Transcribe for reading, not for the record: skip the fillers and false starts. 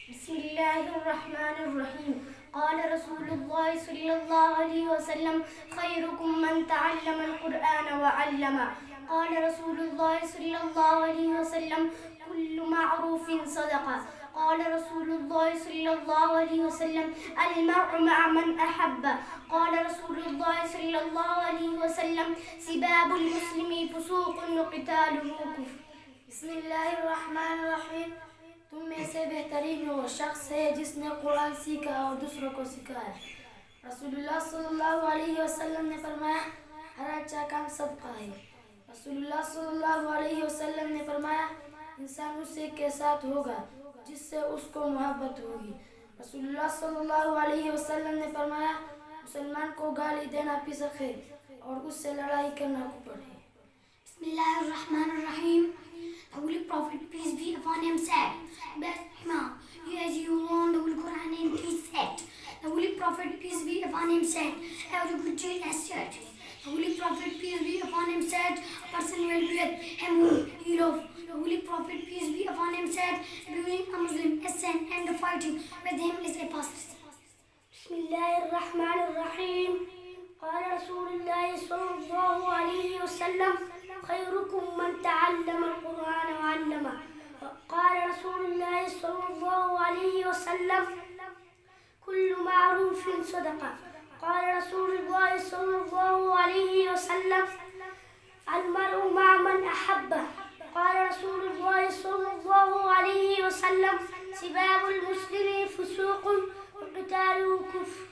बिस्मिल्लाहिर्रहमानिर्रहीम। क़ाल रसूलुल्लाह सल्लल्लाहु अलैहि वसल्लम खैरुकुम मन तअल्लमल क़ुरआन व अल्लमा। क़ाल रसूलुल्लाह सल्लल्लाहु अलैहि वसल्लम कुल्लु मअरूफिन सदक़ा। क़ाल रसूलुल्लाह सल्लल्लाहु अलैहि वसल्लम अल मर्उ मअ मन अहब्ब। क़ाल रसूलुल्लाह सल्लल्लाहु अलैहि वसल्लम सिबाबुल मुस्लिमी फुसूक़ुन व क़ितालुहु कुफ़्र। बिस्मिल्लाहिर्रहमानिर्रहीम। तुम में से बेहतरीन वो शख्स है जिसने कुरान सीखा और दूसरों को सिखाया। रसूलुल्लाह सल्लल्लाहु अलैहि वसल्लम ने फरमाया, हर अच्छा काम सदका है। रसूलुल्लाह सल्लल्लाहु अलैहि वसल्लम ने फरमाया, इंसान उसी के साथ होगा जिससे उसको मोहब्बत होगी। रसूलुल्लाह सल्लल्लाहु अलैहि वसल्लम ने फरमाया, मुसलमान को गाली देना पिसक है और उससे लड़ाई करना कुफर है। Bismillahirrahmanirrahim. The Holy Prophet, peace be upon him, said, Best Imam, as you learn the Holy Quran and teach it. The Holy Prophet, peace be upon him, said, every good deed as such. The Holy Prophet, peace be upon him, said, a person will be with him whom he loves. The Holy Prophet, peace be upon him, said, being a Muslim is sin and fighting with him is apostasy. Bismillahirrahmanirrahim. قال رسول الله صلى الله عليه وسلم خيركم من تعلم القرآن وعلمه. قال رسول الله صلى الله عليه وسلم كل معروف صدقة. قال رسول الله صلى الله عليه وسلم المرء مع من أحبه. قال رسول الله صلى الله عليه وسلم سباب المسلم فسوق وقتاله كفر.